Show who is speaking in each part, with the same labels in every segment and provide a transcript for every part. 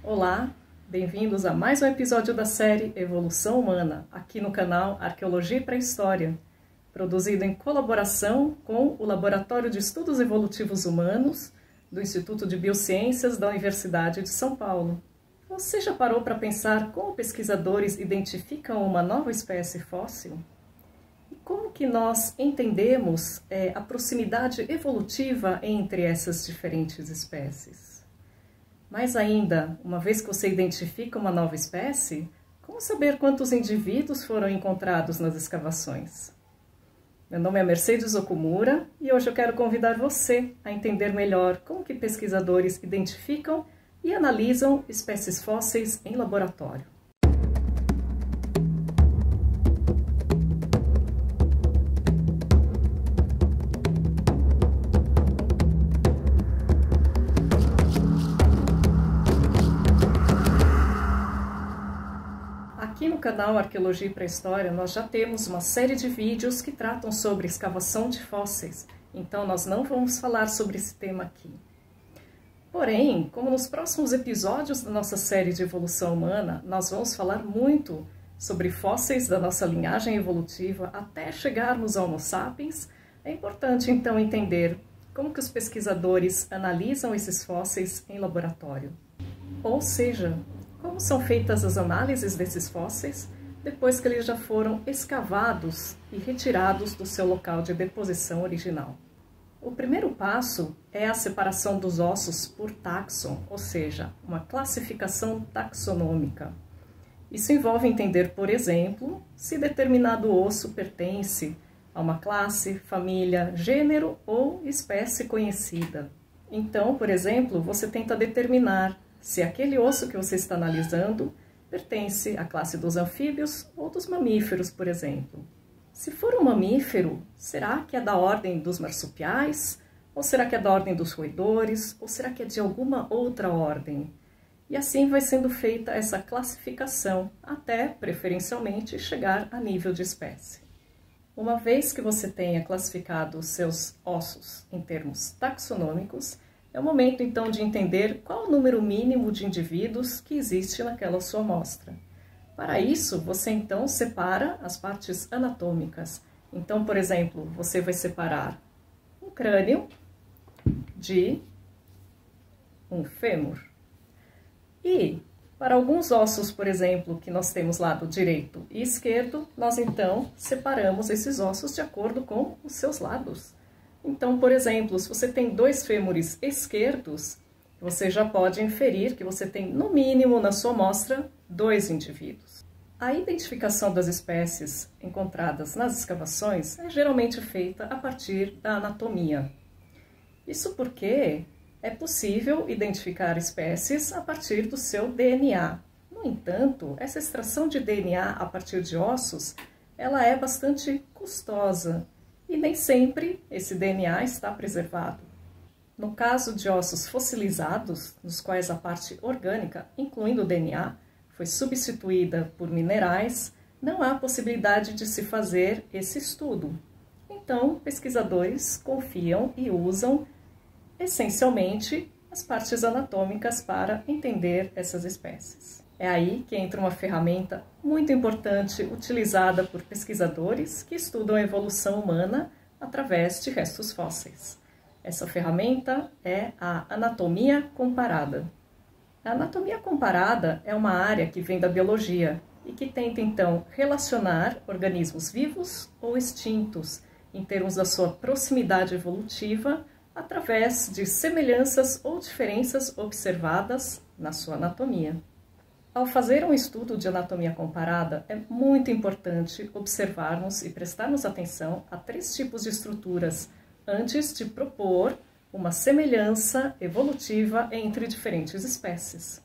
Speaker 1: Olá, bem-vindos a mais um episódio da série Evolução Humana, aqui no canal Arqueologia e Pré-História, produzido em colaboração com o Laboratório de Estudos Evolutivos Humanos do Instituto de Biociências da Universidade de São Paulo. Você já parou para pensar como pesquisadores identificam uma nova espécie fóssil? E como que nós entendemos a proximidade evolutiva entre essas diferentes espécies? Mais ainda, uma vez que você identifica uma nova espécie, como saber quantos indivíduos foram encontrados nas escavações? Meu nome é Mercedes Okumura e hoje eu quero convidar você a entender melhor como que pesquisadores identificam e analisam espécies fósseis em laboratório. Aqui no canal Arqueologia e Pré-História nós já temos uma série de vídeos que tratam sobre escavação de fósseis, então nós não vamos falar sobre esse tema aqui. Porém, como nos próximos episódios da nossa série de evolução humana, nós vamos falar muito sobre fósseis da nossa linhagem evolutiva até chegarmos ao Homo sapiens, é importante então entender como que os pesquisadores analisam esses fósseis em laboratório. Ou seja, como são feitas as análises desses fósseis depois que eles já foram escavados e retirados do seu local de deposição original. O primeiro passo é a separação dos ossos por taxon, ou seja, uma classificação taxonômica. Isso envolve entender, por exemplo, se determinado osso pertence a uma classe, família, gênero ou espécie conhecida. Então, por exemplo, você tenta determinar se aquele osso que você está analisando pertence à classe dos anfíbios ou dos mamíferos, por exemplo. Se for um mamífero, será que é da ordem dos marsupiais? Ou será que é da ordem dos roedores? Ou será que é de alguma outra ordem? E assim vai sendo feita essa classificação, até, preferencialmente, chegar a nível de espécie. Uma vez que você tenha classificado os seus ossos em termos taxonômicos, é o momento, então, de entender qual o número mínimo de indivíduos que existe naquela sua amostra. Para isso, você, então, separa as partes anatômicas. Então, por exemplo, você vai separar um crânio de um fêmur. E, para alguns ossos, por exemplo, que nós temos lado direito e esquerdo, nós, então, separamos esses ossos de acordo com os seus lados. Então, por exemplo, se você tem dois fêmures esquerdos, você já pode inferir que você tem, no mínimo, na sua amostra, 2 indivíduos. A identificação das espécies encontradas nas escavações é geralmente feita a partir da anatomia. Isso porque é possível identificar espécies a partir do seu DNA. No entanto, essa extração de DNA a partir de ossos, ela é bastante custosa. E nem sempre esse DNA está preservado. No caso de ossos fossilizados, nos quais a parte orgânica, incluindo o DNA, foi substituída por minerais, não há possibilidade de se fazer esse estudo. Então, pesquisadores confiam e usam, essencialmente, as partes anatômicas para entender essas espécies. É aí que entra uma ferramenta muito importante utilizada por pesquisadores que estudam a evolução humana através de restos fósseis. Essa ferramenta é a anatomia comparada. A anatomia comparada é uma área que vem da biologia e que tenta, então, relacionar organismos vivos ou extintos em termos da sua proximidade evolutiva através de semelhanças ou diferenças observadas na sua anatomia. Ao fazer um estudo de anatomia comparada, é muito importante observarmos e prestarmos atenção a 3 tipos de estruturas antes de propor uma semelhança evolutiva entre diferentes espécies.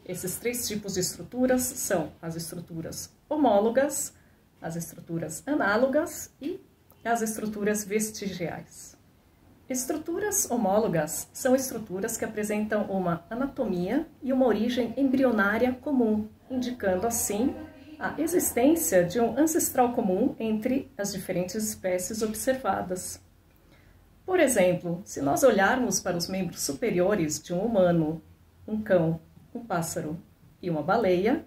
Speaker 1: Esses 3 tipos de estruturas são as estruturas homólogas, as estruturas análogas e as estruturas vestigiais. Estruturas homólogas são estruturas que apresentam uma anatomia e uma origem embrionária comum, indicando assim a existência de um ancestral comum entre as diferentes espécies observadas. Por exemplo, se nós olharmos para os membros superiores de um humano, um cão um pássaro e uma baleia,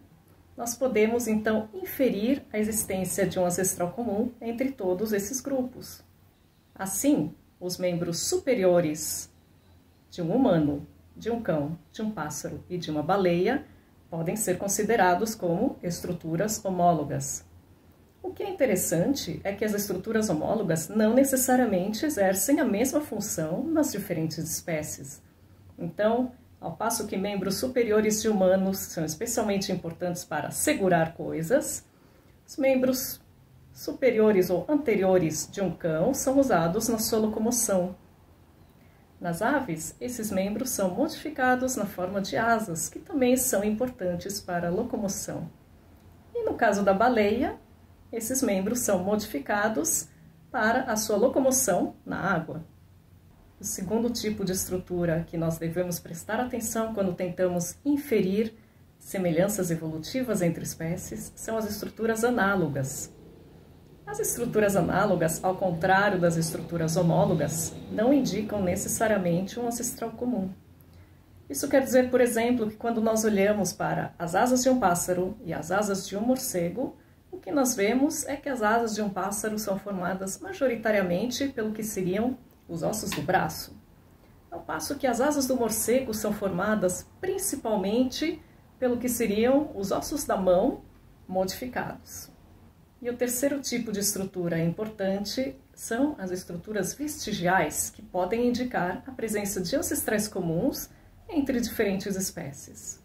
Speaker 1: nós podemos então inferir a existência de um ancestral comum entre todos esses grupos. Assim, os membros superiores de um humano, de um cão, de um pássaro e de uma baleia podem ser considerados como estruturas homólogas. O que é interessante é que as estruturas homólogas não necessariamente exercem a mesma função nas diferentes espécies. Então, ao passo que membros superiores de humanos são especialmente importantes para segurar coisas, os membros superiores ou anteriores de um cão são usados na sua locomoção. Nas aves, esses membros são modificados na forma de asas, que também são importantes para a locomoção. E no caso da baleia, esses membros são modificados para a sua locomoção na água. O segundo tipo de estrutura que nós devemos prestar atenção quando tentamos inferir semelhanças evolutivas entre espécies são as estruturas análogas. As estruturas análogas, ao contrário das estruturas homólogas, não indicam necessariamente um ancestral comum. Isso quer dizer, por exemplo, que quando nós olhamos para as asas de um pássaro e as asas de um morcego, o que nós vemos é que as asas de um pássaro são formadas majoritariamente pelo que seriam os ossos do braço, ao passo que as asas do morcego são formadas principalmente pelo que seriam os ossos da mão modificados. E o terceiro tipo de estrutura importante são as estruturas vestigiais, que podem indicar a presença de ancestrais comuns entre diferentes espécies.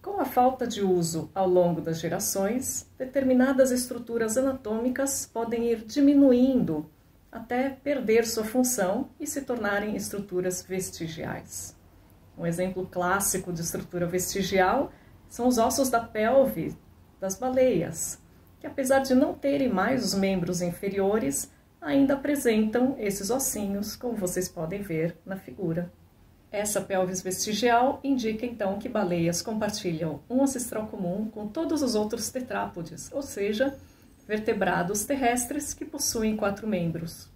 Speaker 1: Com a falta de uso ao longo das gerações, determinadas estruturas anatômicas podem ir diminuindo até perder sua função e se tornarem estruturas vestigiais. Um exemplo clássico de estrutura vestigial são os ossos da pelve das baleias, que apesar de não terem mais os membros inferiores, ainda apresentam esses ossinhos, como vocês podem ver na figura. Essa pelvis vestigial indica então que baleias compartilham um ancestral comum com todos os outros tetrápodes, ou seja, vertebrados terrestres que possuem 4 membros.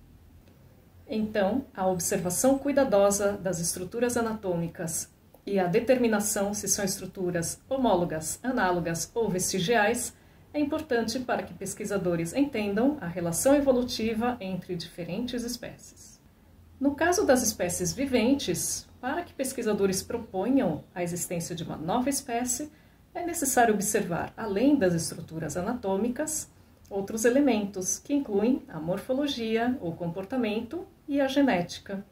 Speaker 1: Então, a observação cuidadosa das estruturas anatômicas e a determinação se são estruturas homólogas, análogas ou vestigiais é importante para que pesquisadores entendam a relação evolutiva entre diferentes espécies. No caso das espécies viventes, para que pesquisadores proponham a existência de uma nova espécie, é necessário observar, além das estruturas anatômicas, outros elementos que incluem a morfologia, o comportamento e a genética.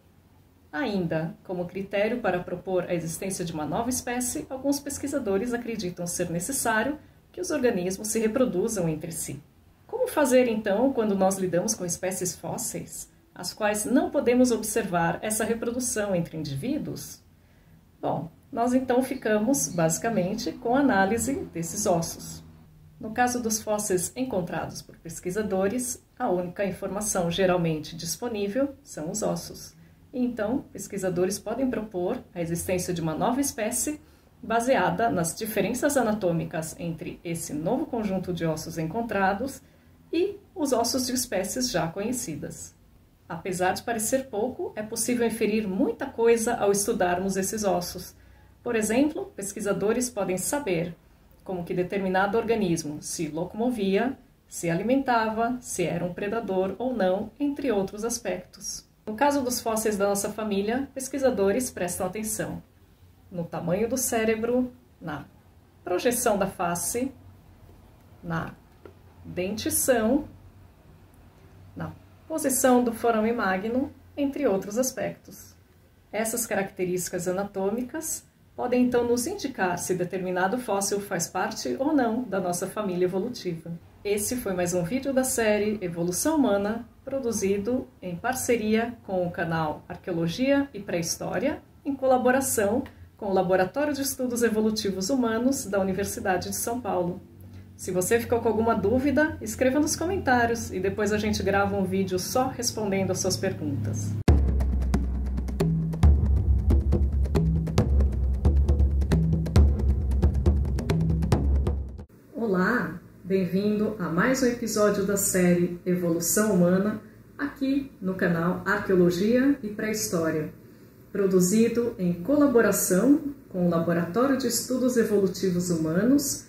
Speaker 1: Ainda, como critério para propor a existência de uma nova espécie, alguns pesquisadores acreditam ser necessário que os organismos se reproduzam entre si. Como fazer, então, quando nós lidamos com espécies fósseis, as quais não podemos observar essa reprodução entre indivíduos? Bom, nós então ficamos, basicamente, com a análise desses ossos. No caso dos fósseis encontrados por pesquisadores, a única informação geralmente disponível são os ossos. Então, pesquisadores podem propor a existência de uma nova espécie baseada nas diferenças anatômicas entre esse novo conjunto de ossos encontrados e os ossos de espécies já conhecidas. Apesar de parecer pouco, é possível inferir muita coisa ao estudarmos esses ossos. Por exemplo, pesquisadores podem saber como que determinado organismo se locomovia, se alimentava, se era um predador ou não, entre outros aspectos. No caso dos fósseis da nossa família, pesquisadores prestam atenção no tamanho do cérebro, na projeção da face, na dentição, na posição do forame magno, entre outros aspectos. Essas características anatômicas podem então nos indicar se determinado fóssil faz parte ou não da nossa família evolutiva. Esse foi mais um vídeo da série Evolução Humana, produzido em parceria com o canal Arqueologia e Pré-História, em colaboração com o Laboratório de Estudos Evolutivos Humanos da Universidade de São Paulo. Se você ficou com alguma dúvida, escreva nos comentários e depois a gente grava um vídeo só respondendo as suas perguntas. Olá, bem-vindo a mais um episódio da série Evolução Humana, aqui no canal Arqueologia e Pré-História, produzido em colaboração com o Laboratório de Estudos Evolutivos Humanos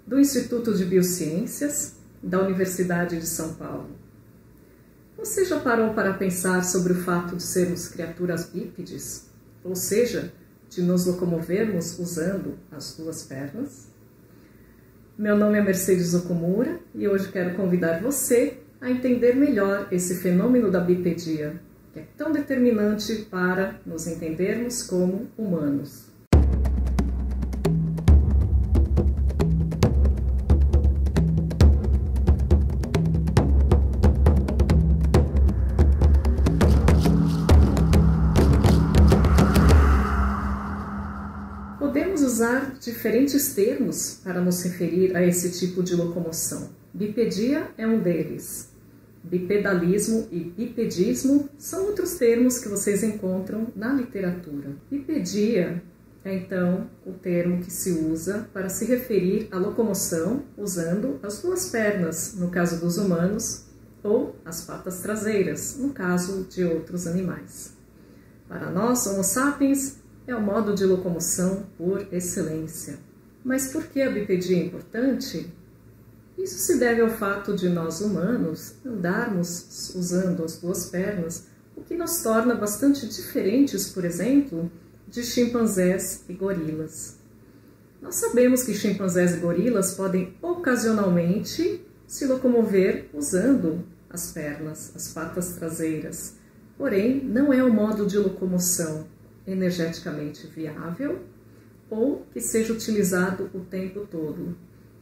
Speaker 1: do Instituto de Biociências da Universidade de São Paulo. Você já parou para pensar sobre o fato de sermos criaturas bípedes, ou seja, de nos locomovermos usando as duas pernas? Meu nome é Mercedes Okumura e hoje quero convidar você a entender melhor esse fenômeno da bipedia, que é tão determinante para nos entendermos como humanos. Podemos usar diferentes termos para nos referir a esse tipo de locomoção. Bipedia é um deles. Bipedalismo e bipedismo são outros termos que vocês encontram na literatura. Bipedia é, então, o termo que se usa para se referir à locomoção usando as duas pernas, no caso dos humanos, ou as patas traseiras, no caso de outros animais. Para nós, Homo sapiens, é o modo de locomoção por excelência. Mas por que a bipedia é importante? Isso se deve ao fato de nós humanos andarmos usando as duas pernas, o que nos torna bastante diferentes, por exemplo, de chimpanzés e gorilas. Nós sabemos que chimpanzés e gorilas podem ocasionalmente se locomover usando as pernas, as patas traseiras, porém não é um modo de locomoção energeticamente viável ou que seja utilizado o tempo todo.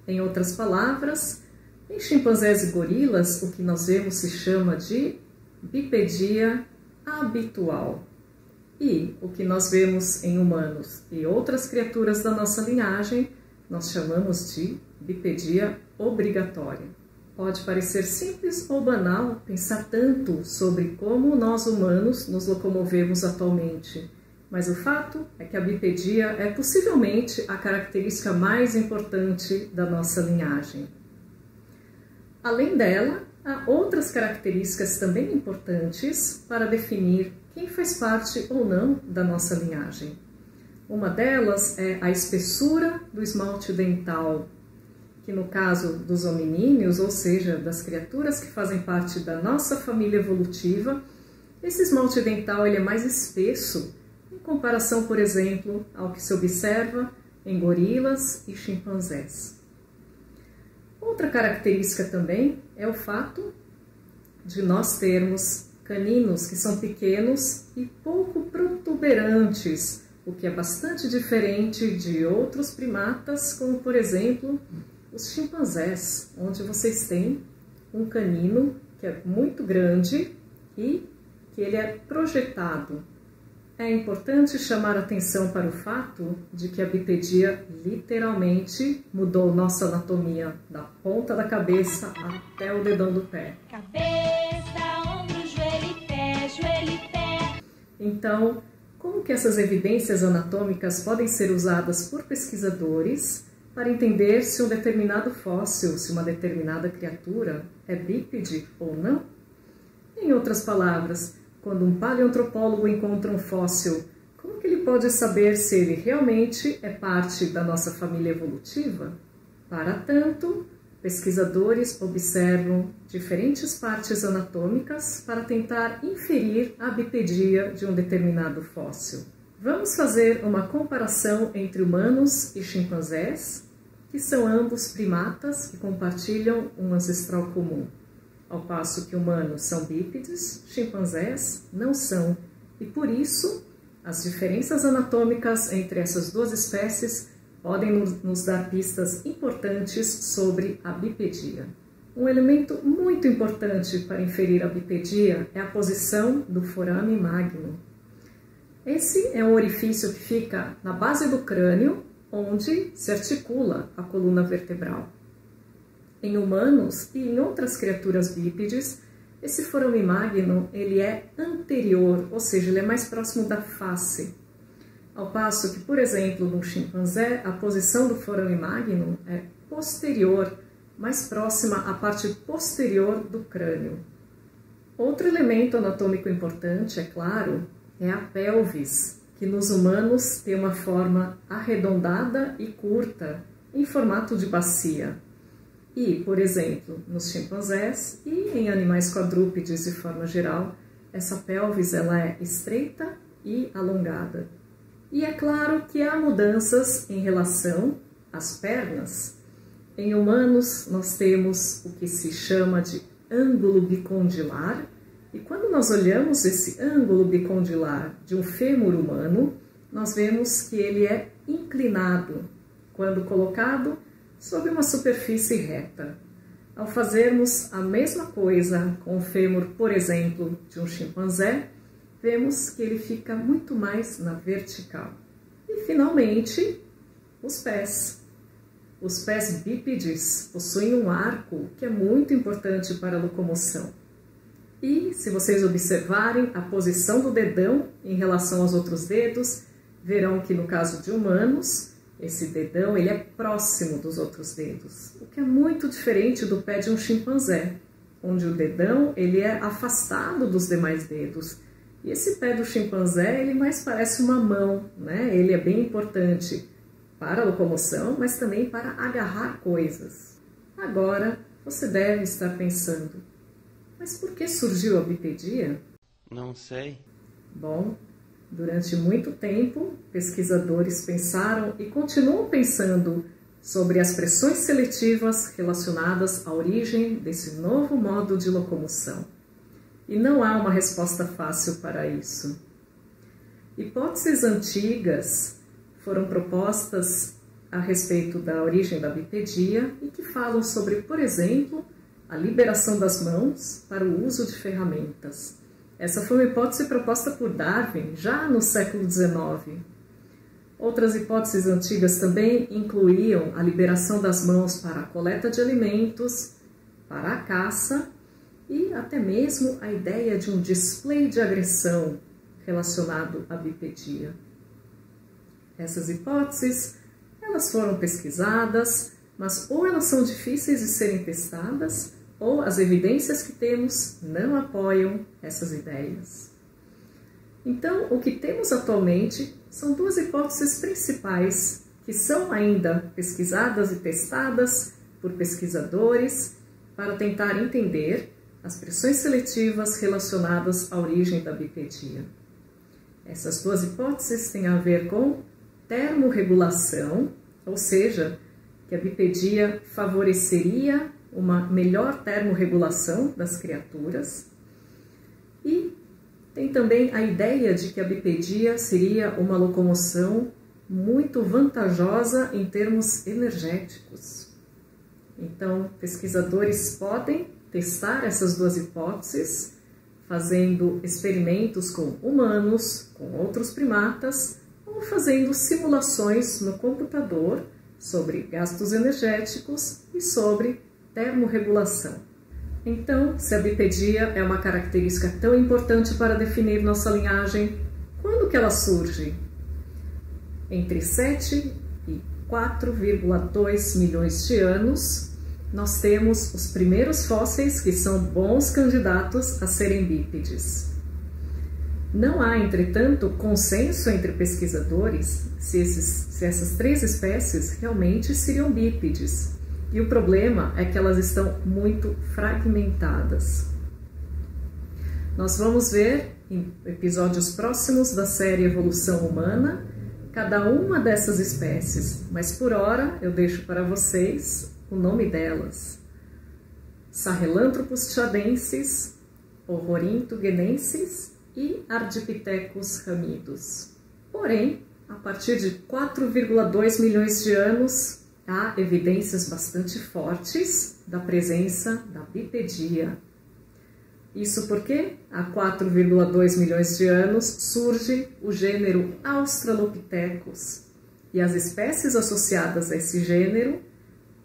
Speaker 1: Em outras palavras, em chimpanzés e gorilas, o que nós vemos se chama de bipedia habitual. E o que nós vemos em humanos e outras criaturas da nossa linhagem, nós chamamos de bipedia obrigatória. Pode parecer simples ou banal pensar tanto sobre como nós humanos nos locomovemos atualmente, mas o fato é que a bipedia é possivelmente a característica mais importante da nossa linhagem. Além dela, há outras características também importantes para definir quem faz parte ou não da nossa linhagem. Uma delas é a espessura do esmalte dental, que no caso dos hominíneos, ou seja, das criaturas que fazem parte da nossa família evolutiva, esse esmalte dental ele é mais espesso em comparação, por exemplo, ao que se observa em gorilas e chimpanzés. Outra característica também é o fato de nós termos caninos que são pequenos e pouco protuberantes, o que é bastante diferente de outros primatas, como por exemplo os chimpanzés, onde vocês têm um canino que é muito grande e que ele é projetado. É importante chamar atenção para o fato de que a bipedia literalmente mudou nossa anatomia da ponta da cabeça até o dedão do pé.
Speaker 2: Cabeça, ombro, joelho e pé, joelho e pé.
Speaker 1: Então, como que essas evidências anatômicas podem ser usadas por pesquisadores para entender se um determinado fóssil, se uma determinada criatura é bípede ou não? Em outras palavras, quando um paleoantropólogo encontra um fóssil, como que ele pode saber se ele realmente é parte da nossa família evolutiva? Para tanto, pesquisadores observam diferentes partes anatômicas para tentar inferir a bipedia de um determinado fóssil. Vamos fazer uma comparação entre humanos e chimpanzés, que são ambos primatas que compartilham um ancestral comum. Ao passo que humanos são bípedes, chimpanzés não são, e por isso as diferenças anatômicas entre essas duas espécies podem nos dar pistas importantes sobre a bipedia. Um elemento muito importante para inferir a bipedia é a posição do forame magno. Esse é um orifício que fica na base do crânio, onde se articula a coluna vertebral. Em humanos e em outras criaturas bípedes, esse forame magno ele é anterior, ou seja, ele é mais próximo da face. Ao passo que, por exemplo, no chimpanzé, a posição do forame magno é posterior, mais próxima à parte posterior do crânio. Outro elemento anatômico importante, é claro, é a pelvis, que nos humanos tem uma forma arredondada e curta, em formato de bacia. E, por exemplo, nos chimpanzés e em animais quadrúpedes de forma geral, essa pelvis ela é estreita e alongada. E é claro que há mudanças em relação às pernas. Em humanos, nós temos o que se chama de ângulo bicondilar, e quando nós olhamos esse ângulo bicondilar de um fêmur humano, nós vemos que ele é inclinado, quando colocado sobre uma superfície reta. Ao fazermos a mesma coisa com o fêmur, por exemplo, de um chimpanzé, vemos que ele fica muito mais na vertical. E, finalmente, os pés. Os pés bípedes possuem um arco que é muito importante para a locomoção. E, se vocês observarem a posição do dedão em relação aos outros dedos, verão que no caso de humanos, esse dedão ele é próximo dos outros dedos, o que é muito diferente do pé de um chimpanzé, onde o dedão ele é afastado dos demais dedos. E esse pé do chimpanzé ele mais parece uma mão, né? Ele é bem importante para a locomoção, mas também para agarrar coisas. Agora, você deve estar pensando, mas por que surgiu a bipedia?
Speaker 3: Não sei.
Speaker 1: Bom, durante muito tempo, pesquisadores pensaram e continuam pensando sobre as pressões seletivas relacionadas à origem desse novo modo de locomoção. E não há uma resposta fácil para isso. Hipóteses antigas foram propostas a respeito da origem da bipedia e que falam sobre, por exemplo, a liberação das mãos para o uso de ferramentas. Essa foi uma hipótese proposta por Darwin já no século XIX. Outras hipóteses antigas também incluíam a liberação das mãos para a coleta de alimentos, para a caça e até mesmo a ideia de um display de agressão relacionado à bipedia. Essas hipóteses, elas foram pesquisadas, mas ou elas são difíceis de serem testadas, ou as evidências que temos não apoiam essas ideias. Então, o que temos atualmente são duas hipóteses principais que são ainda pesquisadas e testadas por pesquisadores para tentar entender as pressões seletivas relacionadas à origem da bipedia. Essas duas hipóteses têm a ver com termorregulação, ou seja, que a bipedia favoreceria uma melhor termorregulação das criaturas, e tem também a ideia de que a bipedia seria uma locomoção muito vantajosa em termos energéticos. Então, pesquisadores podem testar essas duas hipóteses, fazendo experimentos com humanos, com outros primatas, ou fazendo simulações no computador sobre gastos energéticos e sobre termorregulação. Então, se a bipedia é uma característica tão importante para definir nossa linhagem, quando que ela surge? Entre 7 e 4,2 milhões de anos, nós temos os primeiros fósseis que são bons candidatos a serem bípedes. Não há, entretanto, consenso entre pesquisadores se essas três espécies realmente seriam bípedes. E o problema é que elas estão muito fragmentadas. Nós vamos ver em episódios próximos da série Evolução Humana cada uma dessas espécies, mas por hora eu deixo para vocês o nome delas: Sahelanthropus tchadensis, Ororhyntogenensis e Ardipithecus ramidus. Porém, a partir de 4,2 milhões de anos, há evidências bastante fortes da presença da bipedia. Isso porque, há 4,2 milhões de anos, surge o gênero Australopithecus, e as espécies associadas a esse gênero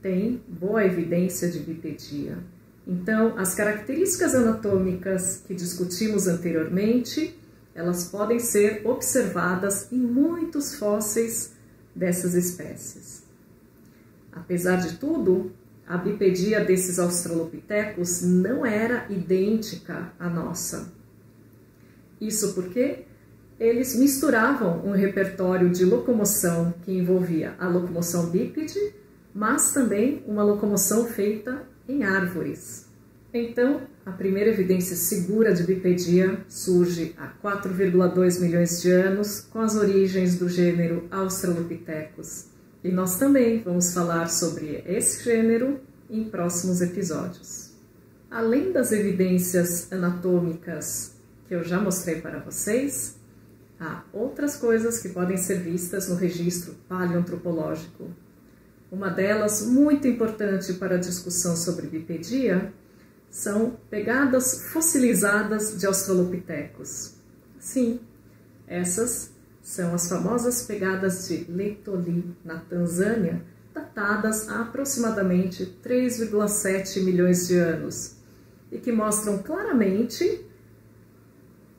Speaker 1: têm boa evidência de bipedia. Então, as características anatômicas que discutimos anteriormente, elas podem ser observadas em muitos fósseis dessas espécies. Apesar de tudo, a bipedia desses australopithecus não era idêntica à nossa. Isso porque eles misturavam um repertório de locomoção que envolvia a locomoção bípede, mas também uma locomoção feita em árvores. Então, a primeira evidência segura de bipedia surge há 4,2 milhões de anos, com as origens do gênero Australopithecus. E nós também vamos falar sobre esse gênero em próximos episódios. Além das evidências anatômicas que eu já mostrei para vocês, há outras coisas que podem ser vistas no registro paleoantropológico. Uma delas, muito importante para a discussão sobre bipedia, são pegadas fossilizadas de Australopithecus. Sim, essas são as famosas pegadas de Laetoli, na Tanzânia, datadas há aproximadamente 3,7 milhões de anos, e que mostram claramente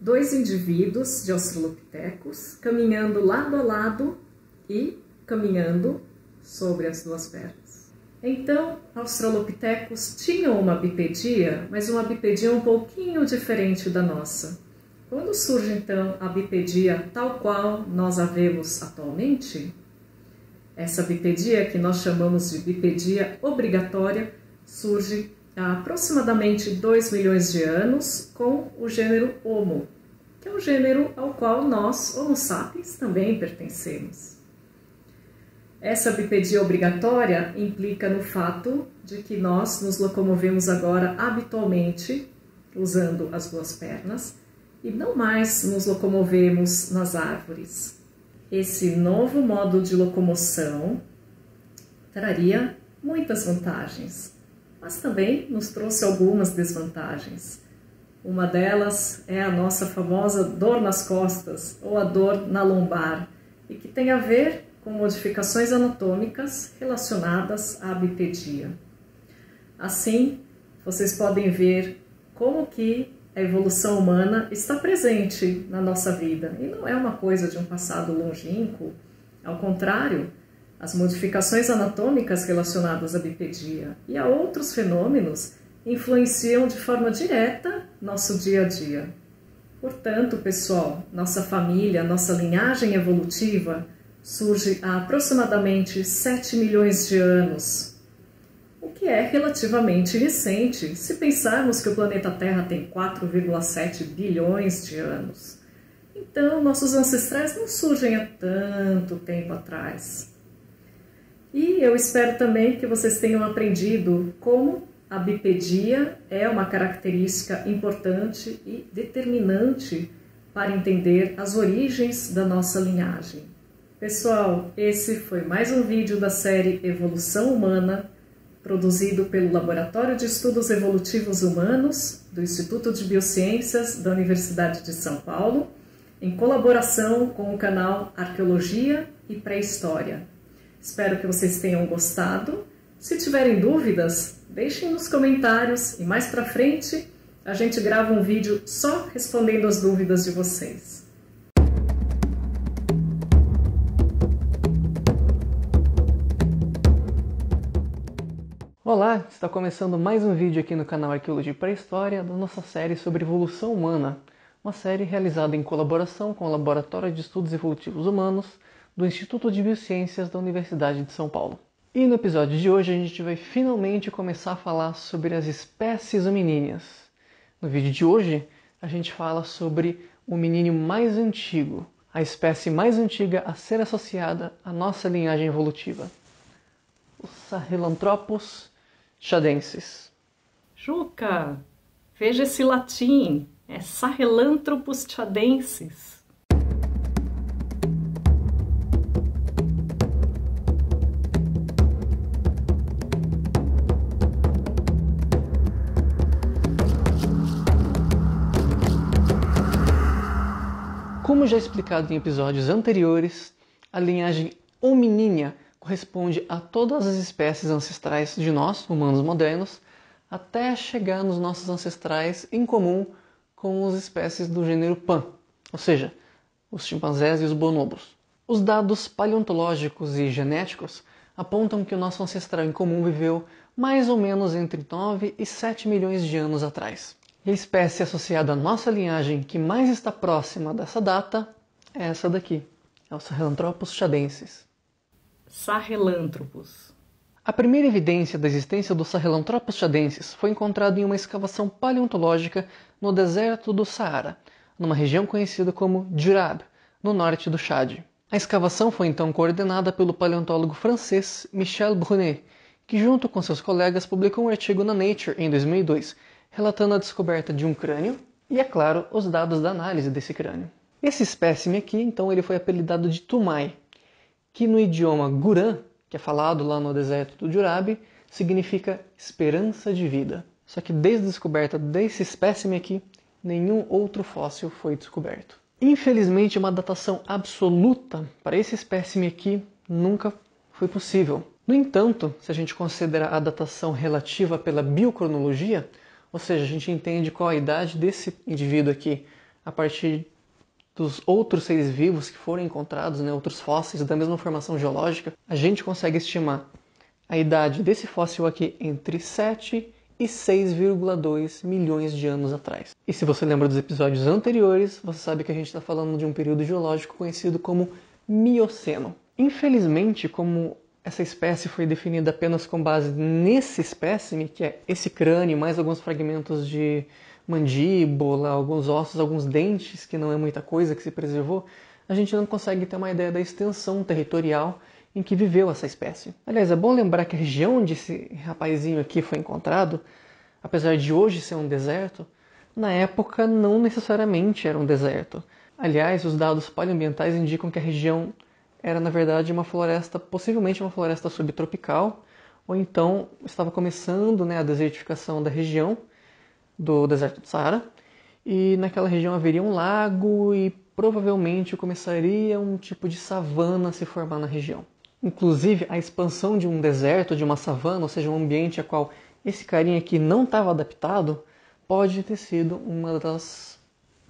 Speaker 1: dois indivíduos de Australopithecus caminhando lado a lado e caminhando sobre as duas pernas. Então, Australopithecus tinham uma bipedia, mas uma bipedia um pouquinho diferente da nossa. Quando surge então a bipedia tal qual nós a vemos atualmente, essa bipedia que nós chamamos de bipedia obrigatória surge há aproximadamente 2 milhões de anos com o gênero Homo, que é o gênero ao qual nós, Homo sapiens, também pertencemos. Essa bipedia obrigatória implica no fato de que nós nos locomovemos agora habitualmente usando as duas pernas e não mais nos locomovemos nas árvores. Esse novo modo de locomoção traria muitas vantagens, mas também nos trouxe algumas desvantagens. Uma delas é a nossa famosa dor nas costas ou a dor na lombar, e que tem a ver com modificações anatômicas relacionadas à bipedia. Assim, vocês podem ver como que a evolução humana está presente na nossa vida e não é uma coisa de um passado longínquo. Ao contrário, as modificações anatômicas relacionadas à bipedia e a outros fenômenos influenciam de forma direta nosso dia a dia. Portanto, pessoal, nossa família, nossa linhagem evolutiva surge há aproximadamente 7 milhões de anos, o que é relativamente recente se pensarmos que o planeta Terra tem 4,7 bilhões de anos. Então, nossos ancestrais não surgem há tanto tempo atrás. E eu espero também que vocês tenham aprendido como a bipedia é uma característica importante e determinante para entender as origens da nossa linhagem. Pessoal, esse foi mais um vídeo da série Evolução Humana, produzido pelo Laboratório de Estudos Evolutivos Humanos do Instituto de Biociências da Universidade de São Paulo, em colaboração com o canal Arqueologia e Pré-História. Espero que vocês tenham gostado. Se tiverem dúvidas, deixem nos comentários e mais pra frente a gente grava um vídeo só respondendo as dúvidas de vocês.
Speaker 3: Olá, está começando mais um vídeo aqui no canal Arqueologia e Pré-História da nossa série sobre evolução humana, uma série realizada em colaboração com o Laboratório de Estudos Evolutivos Humanos do Instituto de Biociências da Universidade de São Paulo. E no episódio de hoje a gente vai finalmente começar a falar sobre as espécies hominíneas. No vídeo de hoje a gente fala sobre o hominídeo mais antigo, a espécie mais antiga a ser associada à nossa linhagem evolutiva, os Sahelanthropus chadensis.
Speaker 1: Juca, veja esse latim, é Sahelanthropus chadensis.
Speaker 3: Como já explicado em episódios anteriores, a linhagem hominínia corresponde a todas as espécies ancestrais de nós, humanos modernos, até chegar nos nossos ancestrais em comum com as espécies do gênero Pan, ou seja, os chimpanzés e os bonobos. Os dados paleontológicos e genéticos apontam que o nosso ancestral em comum viveu mais ou menos entre 9 e 7 milhões de anos atrás. E a espécie associada à nossa linhagem que mais está próxima dessa data é essa daqui, é o Sahelanthropus chadensis.
Speaker 1: Sahelanthropus.
Speaker 3: A primeira evidência da existência do Sahelanthropus chadensis foi encontrada em uma escavação paleontológica no deserto do Saara, numa região conhecida como Djurab, no norte do Chad. A escavação foi então coordenada pelo paleontólogo francês Michel Brunet, que junto com seus colegas publicou um artigo na Nature em 2002, relatando a descoberta de um crânio e, é claro, os dados da análise desse crânio. Esse espécime aqui, então, ele foi apelidado de Tumai, que no idioma Guran, que é falado lá no deserto do Djurab, significa esperança de vida. Só que desde a descoberta desse espécime aqui, nenhum outro fóssil foi descoberto. Infelizmente, uma datação absoluta para esse espécime aqui nunca foi possível. No entanto, se a gente considera a datação relativa pela biocronologia, ou seja, a gente entende qual a idade desse indivíduo aqui a partir dos outros seres vivos que foram encontrados, outros fósseis da mesma formação geológica, a gente consegue estimar a idade desse fóssil aqui entre 7 e 6,2 milhões de anos atrás. E se você lembra dos episódios anteriores, você sabe que a gente está falando de um período geológico conhecido como Mioceno. Infelizmente, como essa espécie foi definida apenas com base nesse espécime, que é esse crânio, mais alguns fragmentos de mandíbula, alguns ossos, alguns dentes, que não é muita coisa que se preservou, a gente não consegue ter uma ideia da extensão territorial em que viveu essa espécie. Aliás, é bom lembrar que a região onde esse rapazinho aqui foi encontrado, apesar de hoje ser um deserto, na época não necessariamente era um deserto. Aliás, os dados paleoambientais indicam que a região era, na verdade, uma floresta, possivelmente uma floresta subtropical, ou então estava começando a desertificação da região do deserto do Saara, e naquela região haveria um lago e provavelmente começaria um tipo de savana a se formar na região. Inclusive, a expansão de um deserto, de uma savana, ou seja, um ambiente a qual esse carinha aqui não estava adaptado, pode ter sido uma das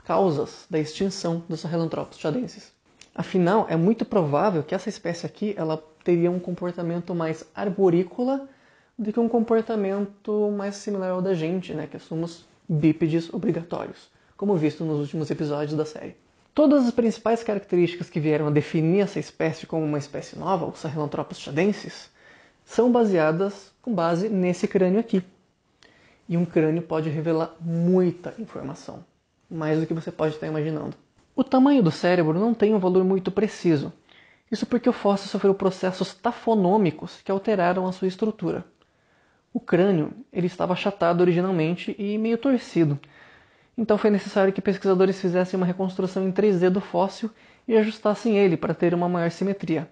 Speaker 3: causas da extinção dos Sahelanthropus chadensis. Afinal, é muito provável que essa espécie aqui ela teria um comportamento mais arborícola do que um comportamento mais similar ao da gente, que somos bípedes obrigatórios, como visto nos últimos episódios da série. Todas as principais características que vieram a definir essa espécie como uma espécie nova, o Sahelanthropus chadensis, são baseadas com base nesse crânio aqui. E um crânio pode revelar muita informação, mais do que você pode estar imaginando. O tamanho do cérebro não tem um valor muito preciso, isso porque o fóssil sofreu processos tafonômicos que alteraram a sua estrutura. O crânio ele estava achatado originalmente e meio torcido, então foi necessário que pesquisadores fizessem uma reconstrução em 3D do fóssil e ajustassem ele para ter uma maior simetria.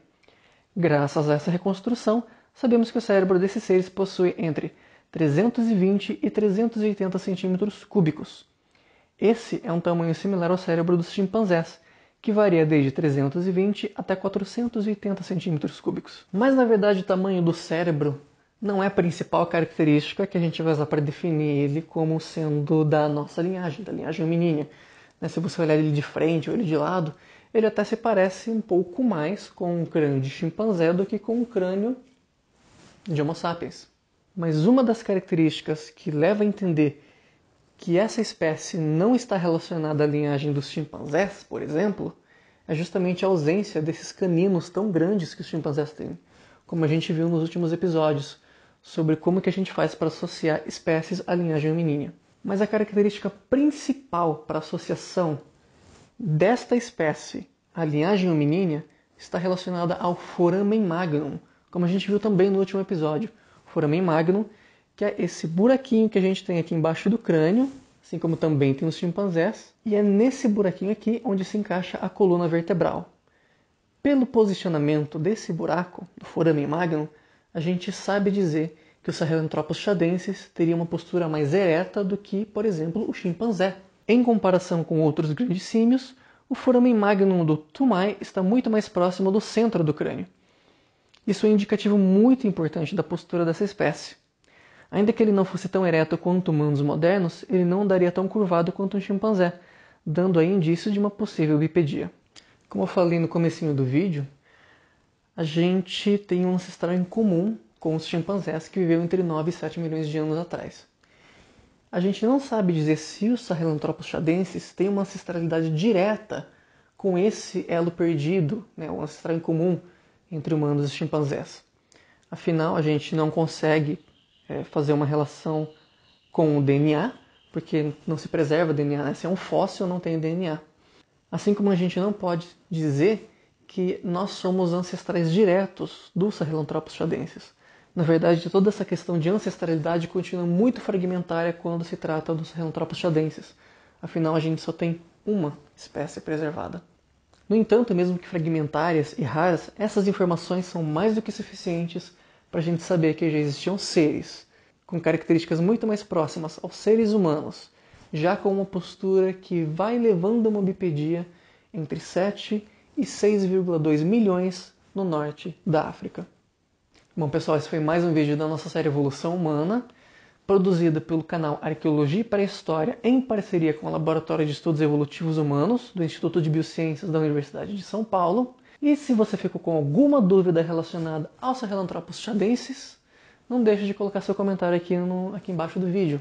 Speaker 3: Graças a essa reconstrução, sabemos que o cérebro desses seres possui entre 320 e 380 centímetros cúbicos. Esse é um tamanho similar ao cérebro dos chimpanzés, que varia desde 320 até 480 centímetros cúbicos. Mas na verdade o tamanho do cérebro não é a principal característica que a gente vai usar para definir ele como sendo da nossa linhagem, da linhagem hominínia. Se você olhar ele de frente ou ele de lado, ele até se parece um pouco mais com um crânio de chimpanzé do que com um crânio de Homo sapiens. Mas uma das características que leva a entender que essa espécie não está relacionada à linhagem dos chimpanzés, por exemplo, é justamente a ausência desses caninos tão grandes que os chimpanzés têm, como a gente viu nos últimos episódios, sobre como que a gente faz para associar espécies à linhagem hominínia. Mas a característica principal para a associação desta espécie à linhagem hominínia está relacionada ao foramen magnum, como a gente viu também no último episódio. Foramen magnum, que é esse buraquinho que a gente tem aqui embaixo do crânio, assim como também tem os chimpanzés, e é nesse buraquinho aqui onde se encaixa a coluna vertebral. Pelo posicionamento desse buraco, do foramen magnum, a gente sabe dizer que o Sahelanthropus chadensis teria uma postura mais ereta do que, por exemplo, o chimpanzé. Em comparação com outros grandes símios, o foramen magnum do Tumai está muito mais próximo do centro do crânio. Isso é um indicativo muito importante da postura dessa espécie. Ainda que ele não fosse tão ereto quanto humanos modernos, ele não andaria tão curvado quanto um chimpanzé, dando aí indício de uma possível bipedia. Como eu falei no comecinho do vídeo, a gente tem um ancestral em comum com os chimpanzés que viveu entre 9 e 7 milhões de anos atrás. A gente não sabe dizer se o Sahelanthropus chadensis tem uma ancestralidade direta com esse elo perdido, né, o ancestral em comum entre humanos e chimpanzés. Afinal, a gente não consegue fazer uma relação com o DNA, porque não se preserva o DNA, né? Se é um fóssil, não tem DNA. Assim como a gente não pode dizer que nós somos ancestrais diretos dos Sahelanthropus chadensis. Na verdade, toda essa questão de ancestralidade continua muito fragmentária quando se trata dos Sahelanthropus chadensis. Afinal, a gente só tem uma espécie preservada. No entanto, mesmo que fragmentárias e raras, essas informações são mais do que suficientes para a gente saber que já existiam seres com características muito mais próximas aos seres humanos, já com uma postura que vai levando uma bipedia entre 7 e 6,2 milhões no norte da África. Bom, pessoal, esse foi mais um vídeo da nossa série Evolução Humana, produzida pelo canal Arqueologia e Pré-História em parceria com o Laboratório de Estudos Evolutivos Humanos do Instituto de Biociências da Universidade de São Paulo. E se você ficou com alguma dúvida relacionada aos Sahelanthropus chadensis, não deixe de colocar seu comentário aqui embaixo do vídeo.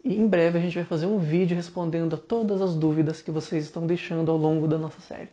Speaker 3: E em breve a gente vai fazer um vídeo respondendo a todas as dúvidas que vocês estão deixando ao longo da nossa série.